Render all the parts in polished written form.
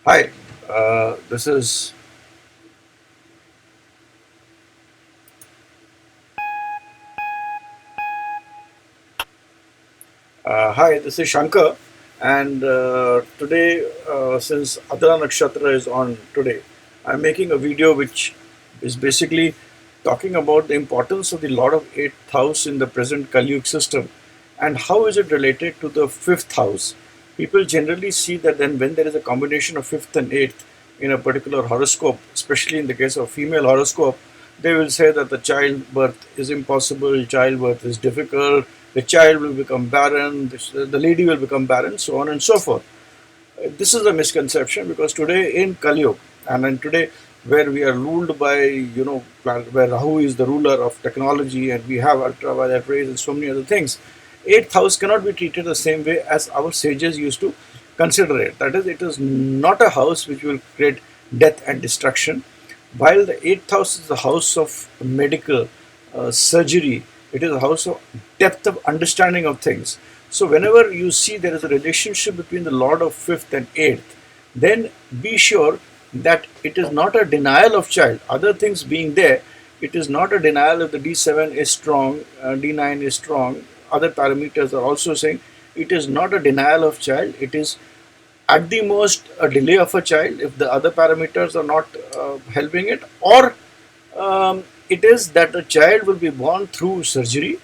Hi, this is this is Shanker, and today, since Adara Nakshatra is on today, I'm making a video which is basically talking about the importance of the Lord of Eighth House in the present Kali Yuga system, and how is it related to the fifth house. People generally see that then when there is a combination of fifth and eighth in a particular horoscope, especially in the case of female horoscope, they will say that the childbirth is impossible, childbirth is difficult, the child will become barren, the lady will become barren, so on and so forth. This is a misconception because today in Kali Yuga, and then today where we are ruled by, where Rahu is the ruler of technology and we have ultraviolet rays and so many other things, eighth house cannot be treated the same way as our sages used to consider it. That is, it is not a house which will create death and destruction. While the eighth house is the house of medical surgery, it is a house of depth of understanding of things. So, whenever you see there is a relationship between the Lord of fifth and eighth, then be sure that it is not a denial of child. Other things being there, it is not a denial if the D7 is strong, D9 is strong. Other parameters are also saying it is not a denial of child. It is at the most a delay of a child if the other parameters are not helping it, or it is that a child will be born through surgery,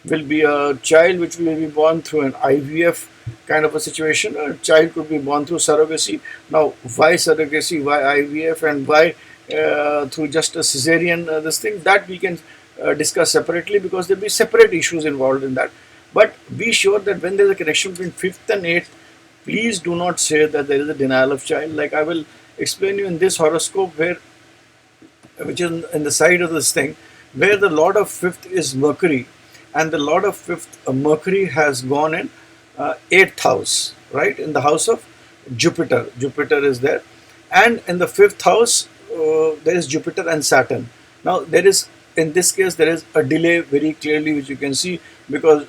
will be a child which will be born through an IVF kind of a situation. A child could be born through surrogacy. Now, why surrogacy, why IVF, and why through just a cesarean, this thing that we can discuss separately because there'll be separate issues involved in that. But be sure that when there's a connection between fifth and eighth, please do not say that there is a denial of child. Like I will explain you in this horoscope where, which is in the side of this thing, where the Lord of fifth is Mercury, and the Lord of fifth Mercury has gone in eighth house, right, in the house of Jupiter. Jupiter is there, and in the fifth house there is Jupiter and Saturn. Now there is, in this case, there is a delay very clearly which you can see because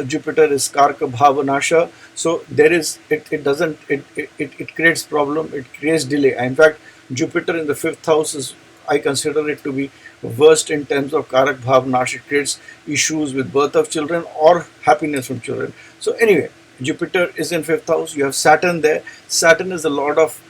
Jupiter is Karka Bhavanasha, so there is it doesn't it creates problem, it creates delay. In fact, Jupiter in the fifth house is, I consider it to be worst in terms of Karak Bhavnash. It creates issues with birth of children or happiness from children. So anyway, Jupiter is in fifth house. You have Saturn there. Saturn is the lord of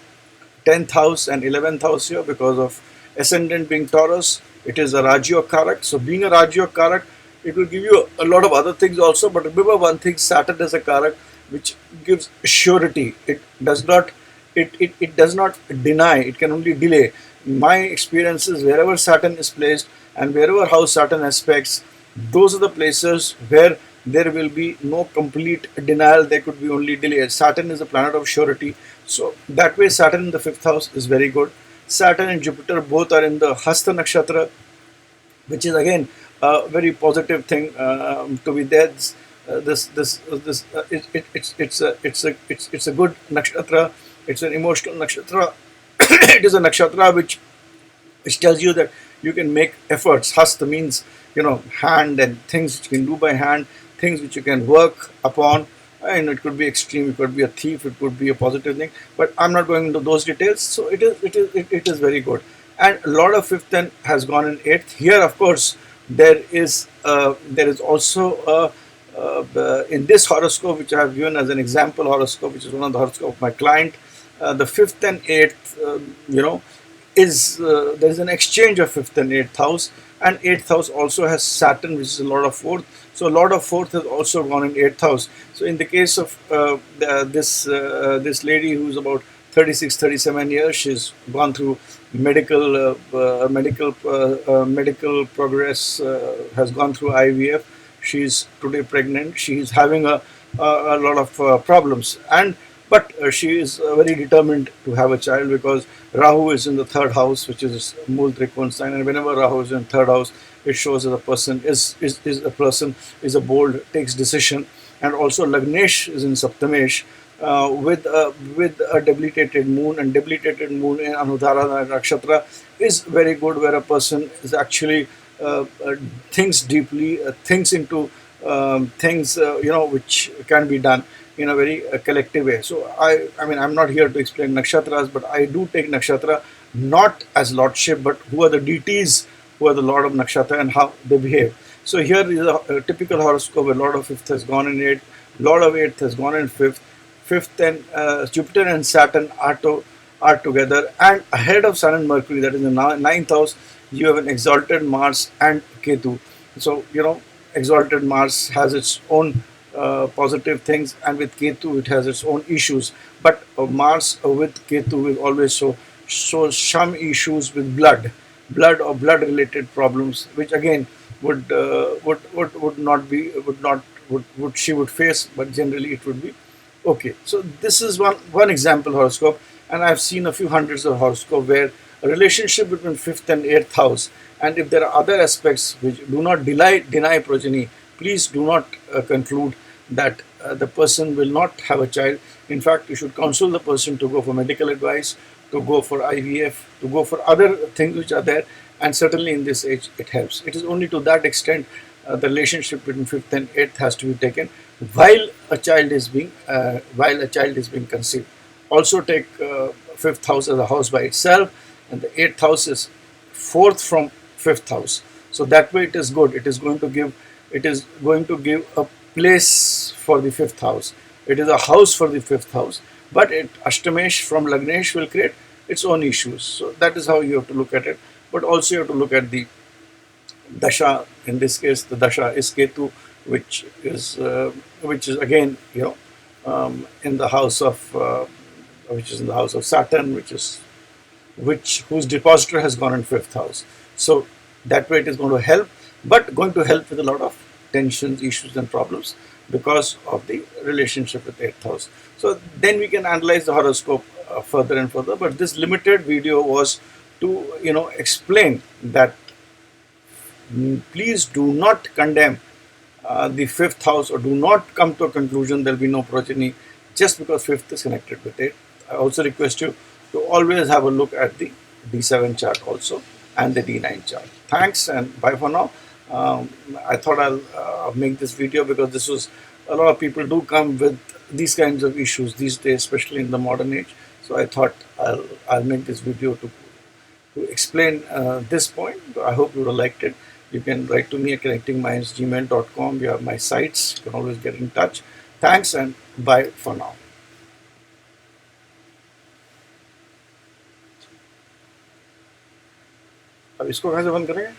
10th house and 11th house here because of ascendant being Taurus. It is a Rajyo Karak. So being a Rajyo Karak, it will give you a lot of other things also. But remember one thing, Saturn is a Karak which gives surety. It does not it does not deny, it can only delay. My experience is wherever Saturn is placed and wherever house Saturn aspects, those are the places where there will be no complete denial, there could be only delay. Saturn is a planet of surety, so that way Saturn in the fifth house is very good. Saturn and Jupiter both are in the Hasta Nakshatra, which is again a very positive thing to be there. It's a good nakshatra. It's an emotional nakshatra. It is a nakshatra which tells you that you can make efforts. Hasta means, hand, and things which you can do by hand, things which you can work upon. And it could be extreme, it could be a thief, it could be a positive thing. But I'm not going into those details. So it is very good. And a lot of fifth and has gone in eighth. Here, of course, there is also in this horoscope, which I have given as an example horoscope, which is one of the horoscope of my client, the fifth and eighth, is there is an exchange of fifth and eighth house, and eighth house also has Saturn, which is a lord of fourth. So lord of fourth has also gone in eighth house. So in the case of this lady who is about 36, 37 years, she's gone through medical progress, has gone through IVF. She's today pregnant. She's having a lot of problems, and but she is very determined to have a child because Rahu is in the third house, which is Mool Trikon sign, and whenever Rahu is in third house, it shows that a person is a bold, takes decision, and also Lagnesh is in Saptamesh. With a debilitated moon, and debilitated moon in Anudara Nakshatra is very good, where a person is actually thinks deeply, thinks into things which can be done. in a very collective way. So I mean, I'm not here to explain nakshatras, but I do take nakshatra not as lordship, but who are the deities, who are the lord of nakshatra, and how they behave. So here is a typical horoscope where lord of fifth has gone in eighth, lord of eighth has gone in fifth, fifth and Jupiter and Saturn are together, and ahead of Sun and Mercury, that is in the ninth house, you have an exalted Mars and Ketu. So exalted Mars has its own positive things, and with Ketu it has its own issues. But Mars with Ketu will always show some issues with blood or blood related problems, which again would not be would she would face, but generally it would be okay. So this is one example horoscope, and I've seen a few hundreds of horoscope where a relationship between fifth and eighth house, and if there are other aspects which do not deny progeny, please do not conclude that the person will not have a child. In fact, you should counsel the person to go for medical advice, to go for IVF, to go for other things which are there, and certainly in this age it helps. It is only to that extent the relationship between fifth and eighth has to be taken while a child is being conceived. Also take fifth house as a house by itself, and the eighth house is fourth from fifth house. So that way it is good. It is going to give a place for the fifth house. It is a house for the fifth house, but Ashtamesh from Lagnesh will create its own issues. So that is how you have to look at it. But also you have to look at the dasha. In this case, the dasha is Ketu, which is again in the house of which is in the house of Saturn, which whose depositor has gone in fifth house. So that way it is going to help, but going to help with a lot of tensions, issues, and problems because of the relationship with eighth house. So then we can analyze the horoscope further and further. But this limited video was to explain that please do not condemn the fifth house, or do not come to a conclusion there will be no progeny just because fifth is connected with it. I also request you to always have a look at the D7 chart also and the D9 chart. Thanks and bye for now. I thought I'll make this video because this was a lot of people do come with these kinds of issues these days, especially in the modern age. So I thought I'll make this video to explain this point. I hope you would have liked it. You can write to me at connectingminds@gmail.com. You have my sites. You can always get in touch. Thanks and bye for now. अब इसको कहाँ से बंद करेंगे?